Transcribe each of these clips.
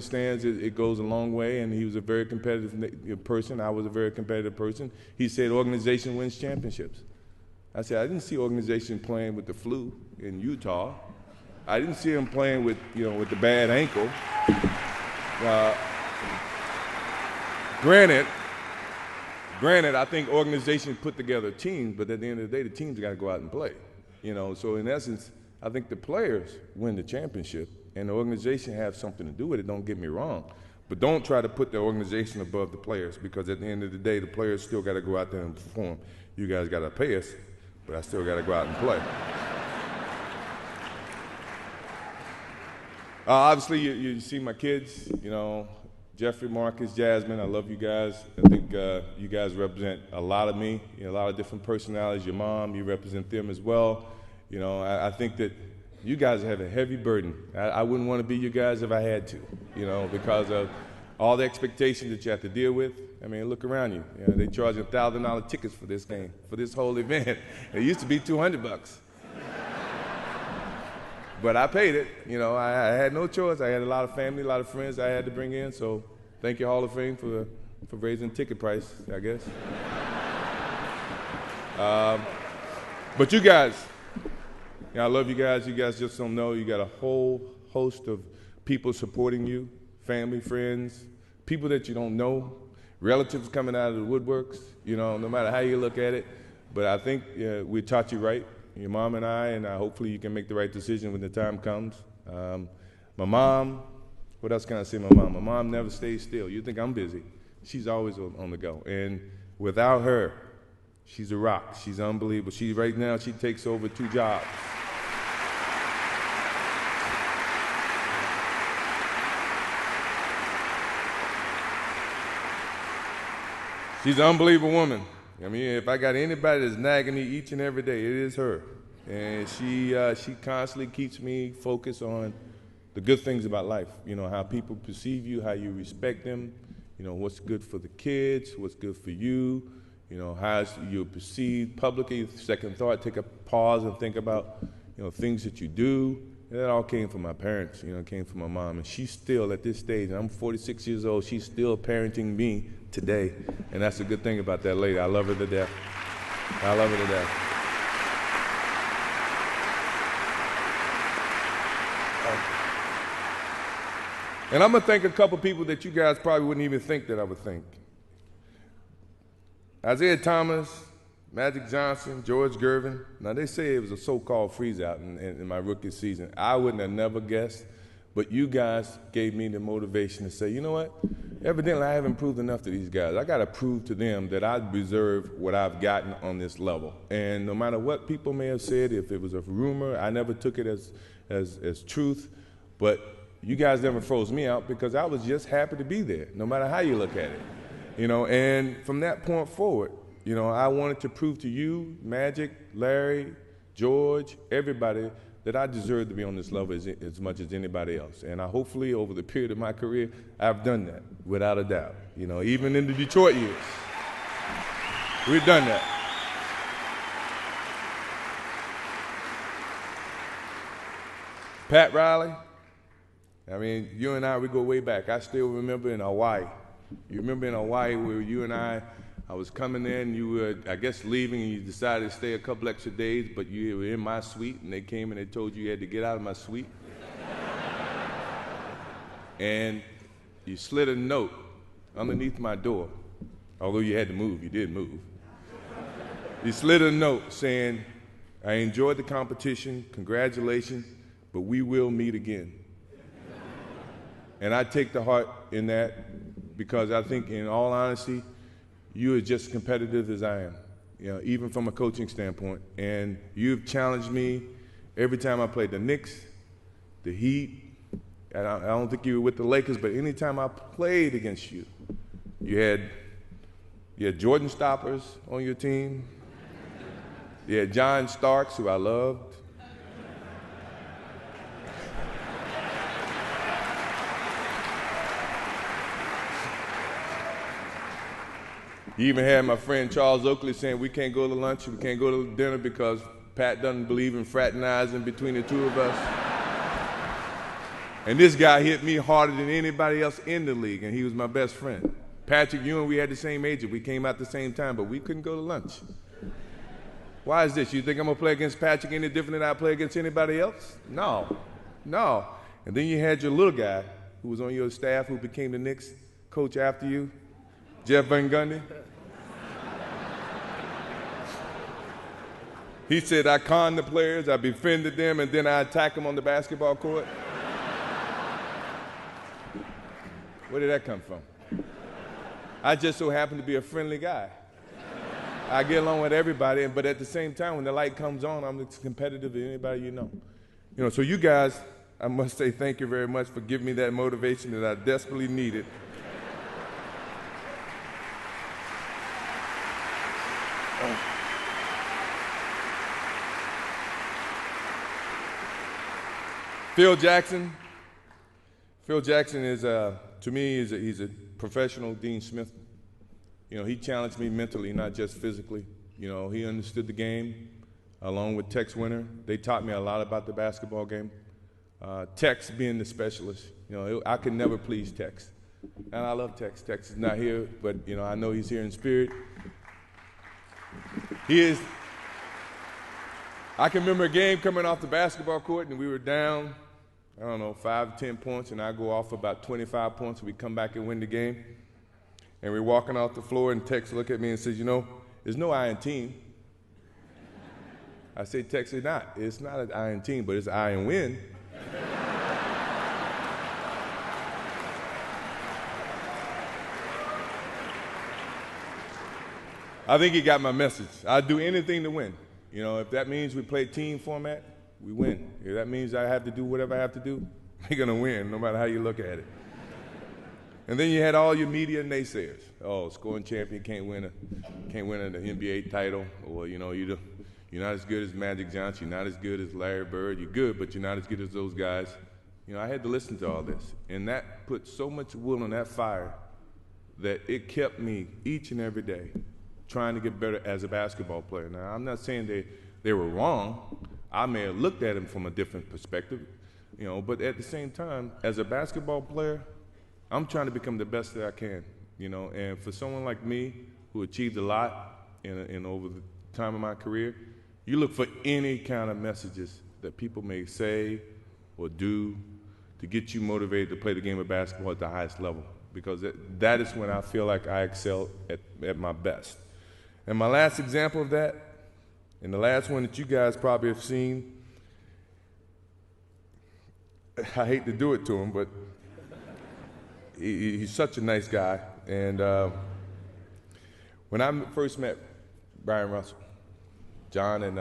understands it goes a long way, and he was a very competitive person. I was a very competitive person. He said organization wins championships. I said, I didn't see organization playing with the flu in Utah. I didn't see him playing with, with the bad ankle. Granted, I think organizations put together teams, but at the end of the day, the teams got to go out and play. So in essence, I think the players win the championship, and the organization has something to do with it, don't get me wrong. But don't try to put the organization above the players, because at the end of the day, the players still got to go out there and perform. You guys got to pay us, but I still got to go out and play. Obviously, you see my kids, Jeffrey, Marcus, Jasmine, I love you guys. I think you guys represent a lot of me, a lot of different personalities. Your mom, you represent them as well. I think that you guys have a heavy burden. I wouldn't want to be you guys if I had to, because of all the expectations that you have to deal with. I mean, look around you. They charge $1,000 tickets for this game, for this whole event. It used to be $200. But I paid it. I had no choice. I had a lot of family, a lot of friends I had to bring in. So thank you, Hall of Fame, for raising ticket price, I guess. But you guys, I love you guys. You guys just don't know. You got a whole host of people supporting you, family, friends, people that you don't know, relatives coming out of the woodworks, no matter how you look at it. But I think we taught you right. Your mom and I, and hopefully you can make the right decision when the time comes. My mom, what else can I say? My mom never stays still. You think I'm busy. She's always on the go. And without her, she's a rock. She's unbelievable. Right now, she takes over 2 jobs. She's an unbelievable woman. I mean, if I got anybody that's nagging me each and every day, it is her. And she constantly keeps me focused on the good things about life. How people perceive you, how you respect them, what's good for the kids, what's good for you, how you're perceived publicly. Second thought, take a pause and think about, things that you do. And that all came from my parents, came from my mom. And she's still, at this stage, and I'm 46 years old, she's still parenting me today. And that's a good thing about that lady. I love her to death. I love her to death. And I'm going to thank a couple people that you guys probably wouldn't even think that I would thank. Isaiah Thomas, Magic Johnson, George Gervin. Now, they say it was a so-called freeze-out in my rookie season. I wouldn't have never guessed, but you guys gave me the motivation to say, you know what? Evidently, I haven't proved enough to these guys. I got to prove to them that I deserve what I've gotten on this level. And no matter what people may have said, if it was a rumor, I never took it as truth. But you guys never froze me out, because I was just happy to be there, no matter how you look at it. And from that point forward, I wanted to prove to you, Magic, Larry, George, everybody, that I deserve to be on this level as much as anybody else. And hopefully, over the period of my career, I've done that, without a doubt. Even in the Detroit years, we've done that. Pat Riley, I mean, you and I, we go way back. I still remember in Hawaii. You remember in Hawaii where you and I was coming in, you were, I guess, leaving, and you decided to stay a couple extra days, but you were in my suite, and they came and they told you had to get out of my suite. And you slid a note underneath my door, although you had to move, you did move. You slid a note saying, I enjoyed the competition, congratulations, but we will meet again. And I take the heart in that, because I think, in all honesty, you are just competitive as I am, even from a coaching standpoint. And you've challenged me every time I played the Knicks, the Heat. And I don't think you were with the Lakers, but anytime I played against you, you had Jordan Stoppers on your team. You had John Starks, who I loved. You even had my friend Charles Oakley saying we can't go to lunch, we can't go to dinner because Pat doesn't believe in fraternizing between the two of us. And this guy hit me harder than anybody else in the league, and he was my best friend. Patrick, you and we had the same agent. We came out the same time, but we couldn't go to lunch. Why is this? You think I'm going to play against Patrick any different than I play against anybody else? No. And then you had your little guy who was on your staff who became the Knicks coach after you, Jeff Van Gundy. He said, I conned the players, I befriended them, and then I attack them on the basketball court. Where did that come from? I just so happen to be a friendly guy. I get along with everybody, but at the same time, when the light comes on, I'm as competitive as anybody you know. So you guys, I must say thank you very much for giving me that motivation that I desperately needed. Phil Jackson is, to me, he's a professional Dean Smith. He challenged me mentally, not just physically. He understood the game, along with Tex Winter. They taught me a lot about the basketball game. Tex being the specialist, I could never please Tex. And I love Tex. Tex is not here, but, I know he's here in spirit. He is. I can remember a game coming off the basketball court, and we were down, 5 to 10 points, and I go off about 25 points, and we come back and win the game. And we're walking off the floor, and Tex looked at me and says, there's no I in team. I said, Tex, it's not an I in team, but it's I in win. I think he got my message. I'd do anything to win. If that means we play team format, we win. If that means I have to do whatever I have to do, we're going to win, no matter how you look at it. And then you had all your media naysayers. Oh, scoring champion can't win an NBA title, or you're not as good as Magic Johnson, you're not as good as Larry Bird. You're good, but you're not as good as those guys. I had to listen to all this, and that put so much wood on that fire that it kept me each and every day trying to get better as a basketball player. Now, I'm not saying they were wrong. I may have looked at them from a different perspective, but at the same time, as a basketball player, I'm trying to become the best that I can, and for someone like me who achieved a lot in over the time of my career, you look for any kind of messages that people may say or do to get you motivated to play the game of basketball at the highest level, because that is when I feel like I excel at my best. And my last example of that, and the last one that you guys probably have seen, I hate to do it to him, but he's such a nice guy. And when I first met Brian Russell, John and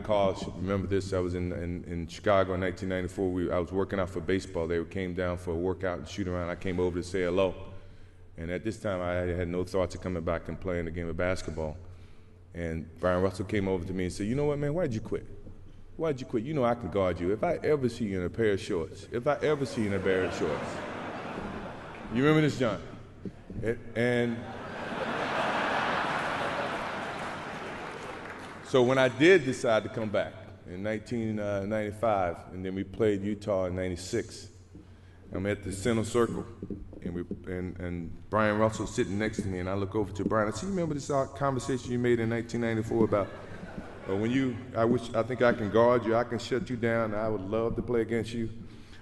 Carl should remember this. I was in Chicago in 1994. I was working out for baseball. They came down for a workout and shoot around. I came over to say hello. And at this time, I had no thoughts of coming back and playing the game of basketball. And Brian Russell came over to me and said, you know what, man, why'd you quit? Why'd you quit? I can guard you. If I ever see you in a pair of shorts, you remember this, John? And so when I did decide to come back in 1995, and then we played Utah in 96, I'm at the center circle, and Brian Russell sitting next to me, and I look over to Brian. I said, you remember this conversation you made in 1994 about I think I can guard you, I can shut you down, I would love to play against you.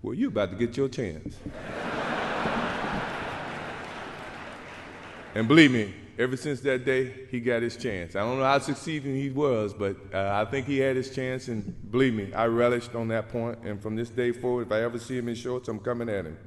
Well, you about to get your chance. And believe me, ever since that day, he got his chance. I don't know how succeeding he was, but I think he had his chance, and believe me, I relished on that point, and from this day forward, if I ever see him in shorts, I'm coming at him.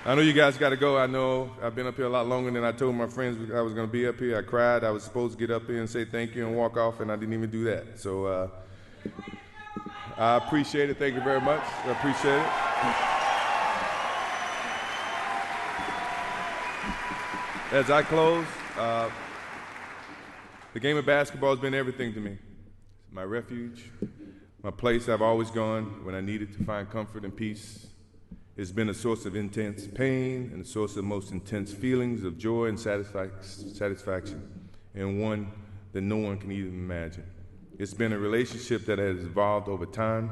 I know you guys got to go. I know I've been up here a lot longer than I told my friends I was going to be up here. I cried. I was supposed to get up here and say thank you and walk off, and I didn't even do that. So I appreciate it. Thank you very much. I appreciate it. As I close, the game of basketball has been everything to me. My refuge, my place I've always gone when I needed to find comfort and peace. It's been a source of intense pain and a source of most intense feelings of joy and satisfaction, and one that no one can even imagine. It's been a relationship that has evolved over time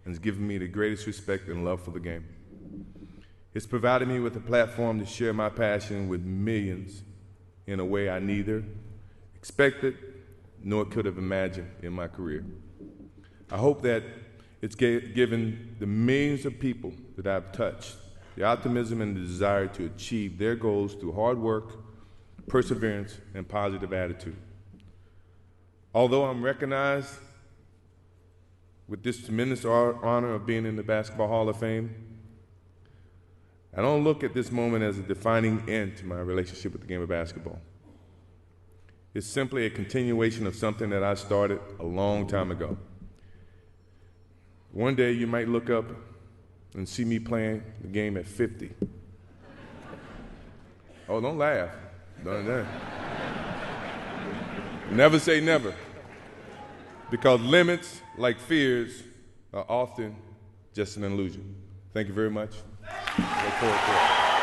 and has given me the greatest respect and love for the game. It's provided me with a platform to share my passion with millions in a way I neither expected nor could have imagined in my career. I hope that it's given the millions of people that I've touched the optimism and the desire to achieve their goals through hard work, perseverance, and positive attitude. Although I'm recognized with this tremendous honor of being in the Basketball Hall of Fame, I don't look at this moment as a defining end to my relationship with the game of basketball. It's simply a continuation of something that I started a long time ago. One day you might look up and see me playing the game at 50. Oh, don't laugh. Don't. Never say never. Because limits, like fears, are often just an illusion. Thank you very much. Look forward to it.